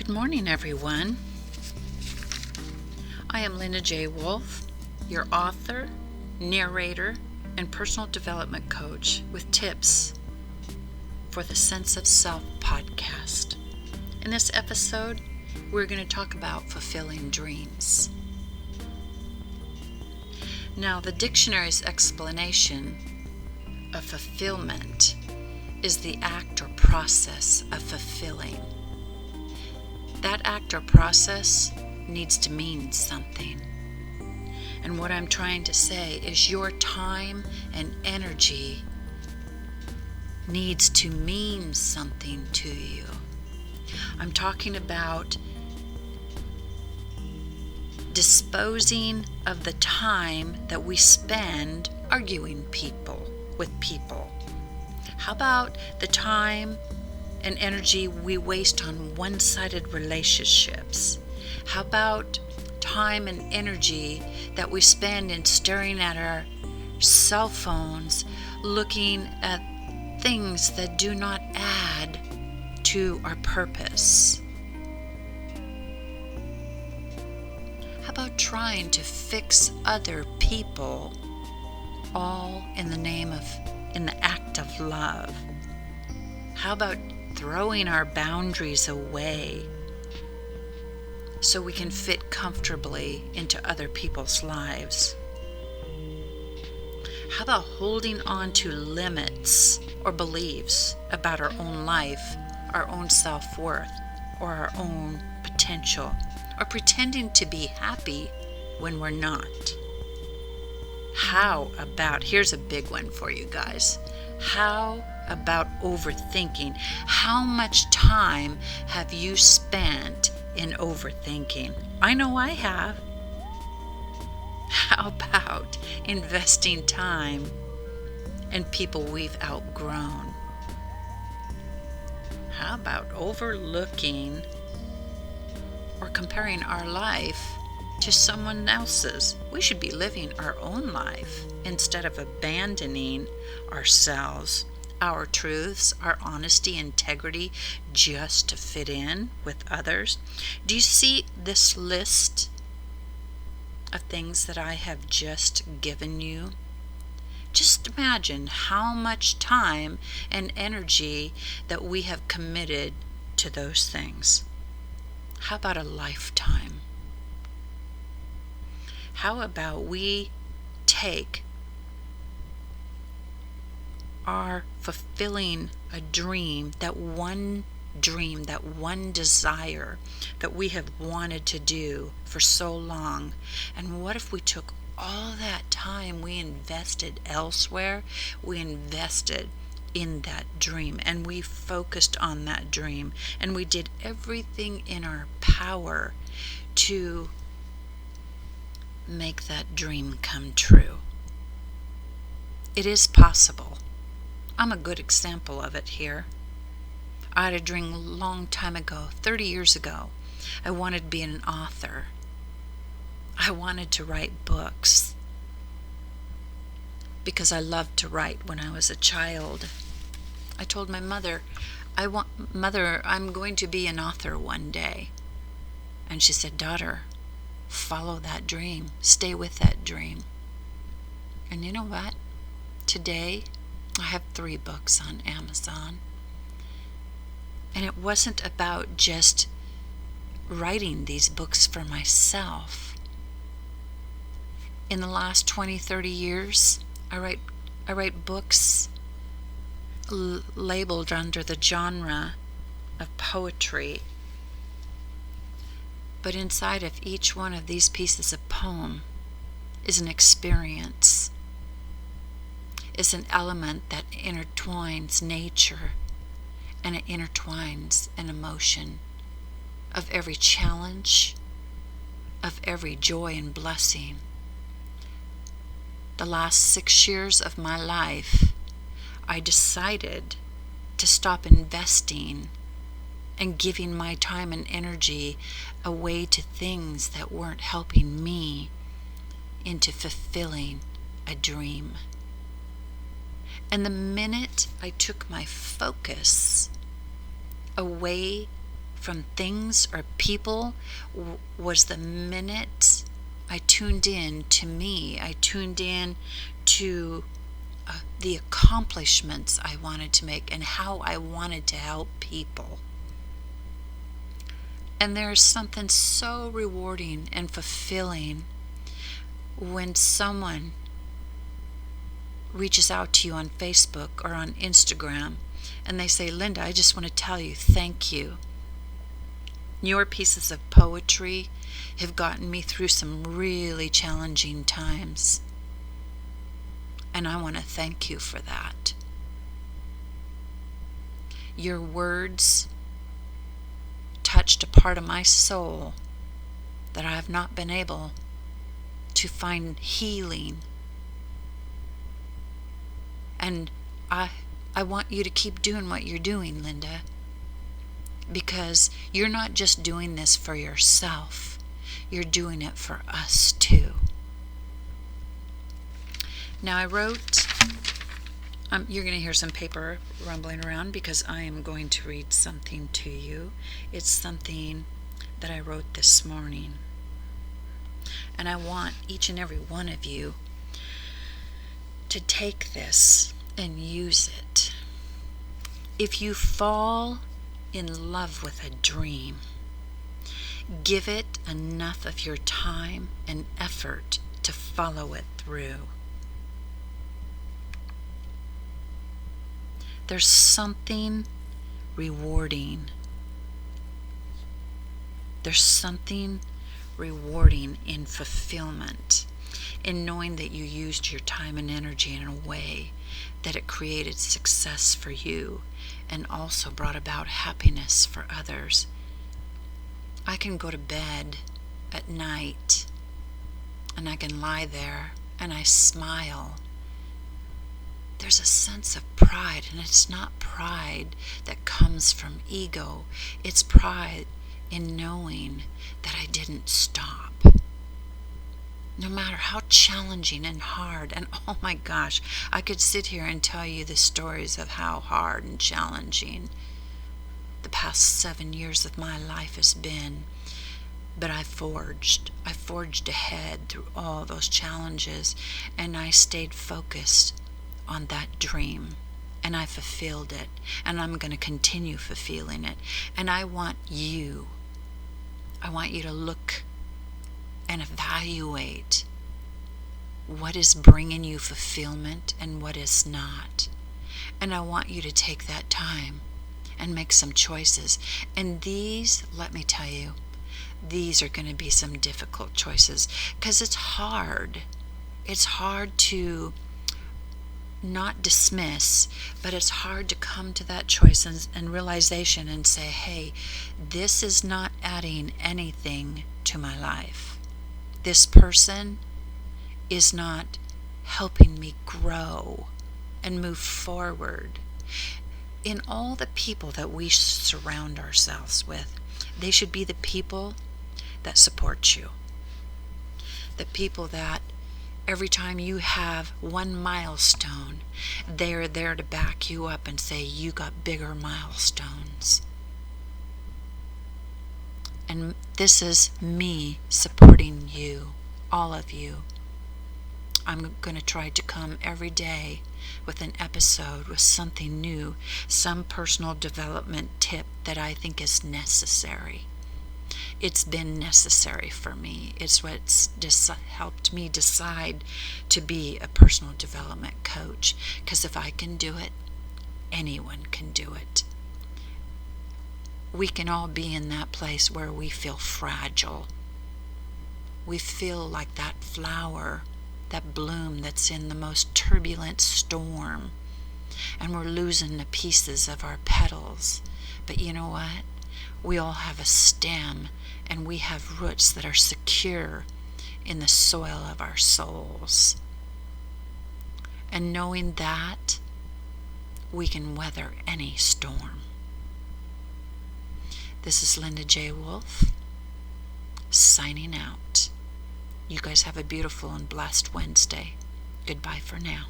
Good morning, everyone. I am J Wolff, your author, narrator, and personal development coach with tips for the Sense of Self podcast. In this episode, we're going to talk about fulfilling dreams. Now, the dictionary's explanation of fulfillment is the act or process of fulfilling. That act or process needs to mean something. And what I'm trying to say is your time and energy needs to mean something to you. I'm talking about disposing of the time that we spend arguing with people. How about the time and energy we waste on one-sided relationships? How about time and energy that we spend in staring at our cell phones, looking at things that do not add to our purpose? How about trying to fix other people, all in the act of love? How about throwing our boundaries away so we can fit comfortably into other people's lives? How about holding on to limits or beliefs about our own life, our own self-worth, or our own potential, or pretending to be happy when we're not? How about, here's a big one for you guys, how about overthinking? How much time have you spent in overthinking? I know I have. How about investing time in people we've outgrown? How about overlooking or comparing our life to someone else's? We should be living our own life instead of abandoning ourselves, our truths, our honesty, integrity, just to fit in with others. Do you see this list of things that I have just given you? Just imagine how much time and energy that we have committed to those things. How about a lifetime? How about we take our fulfilling a dream, that one desire that we have wanted to do for so long, and what if we took all that time we invested elsewhere, we invested in that dream, and we focused on that dream, and we did everything in our power to make that dream come true? It is possible. I'm a good example of it here. I had a dream a long time ago, 30 years ago. I wanted to be an author. I wanted to write books because I loved to write when I was a child. I told my mother, Mother, I'm going to be an author one day. And she said, daughter, follow that dream. Stay with that dream. And you know what? Today, I have 3 books on Amazon. And it wasn't about just writing these books for myself. In the last 20, 30 years, I write books labeled under the genre of poetry. But inside of each one of these pieces of poem is an experience, is an element that intertwines nature, and it intertwines an emotion of every challenge, of every joy and blessing. The last 6 years of my life, I decided to stop investing and giving my time and energy away to things that weren't helping me into fulfilling a dream. And the minute I took my focus away from things or people was the minute I tuned in to me. I tuned in to the accomplishments I wanted to make and how I wanted to help people. And there's something so rewarding and fulfilling when someone reaches out to you on Facebook or on Instagram and they say, Linda, I just want to tell you thank you. Your pieces of poetry have gotten me through some really challenging times. And I want to thank you for that. Your words touched a part of my soul that I have not been able to find healing. And I want you to keep doing what you're doing, Linda, because you're not just doing this for yourself. You're doing it for us too. Now I wrote, you're going to hear some paper rumbling around because I am going to read something to you. It's something that I wrote this morning. And I want each and every one of you to take this and use it. If you fall in love with a dream, give it enough of your time and effort to follow it through. There's something rewarding. There's something rewarding in fulfillment, in knowing that you used your time and energy in a way that it created success for you and also brought about happiness for others. I can go to bed at night and I can lie there and I smile. There's a sense of pride, and it's not pride that comes from ego. It's pride in knowing that I didn't stop. No matter how challenging and hard, and oh my gosh, I could sit here and tell you the stories of how hard and challenging the past 7 years of my life has been. But I forged ahead through all those challenges, and I stayed focused on that dream, and I fulfilled it, and I'm going to continue fulfilling it. And I want you to look and evaluate what is bringing you fulfillment and what is not. And I want you to take that time and make some choices. And these, let me tell you, these are going to be some difficult choices because it's hard. It's hard to not dismiss, but it's hard to come to that choice and realization and say, hey, this is not adding anything to my life. This person is not helping me grow and move forward. In all the people that we surround ourselves with, they should be the people that support you. The people that every time you have one milestone, they're there to back you up and say, you got bigger milestones. And this is me supporting you, all of you. I'm going to try to come every day with an episode with something new, some personal development tip that I think is necessary. It's been necessary for me. It's what's helped me decide to be a personal development coach. Because if I can do it, anyone can do it. We can all be in that place where we feel fragile. We feel like that flower, that bloom that's in the most turbulent storm. And we're losing the pieces of our petals. But you know what? We all have a stem, and we have roots that are secure in the soil of our souls. And knowing that, we can weather any storm. This is Linda J Wolff, signing out. You guys have a beautiful and blessed Wednesday. Goodbye for now.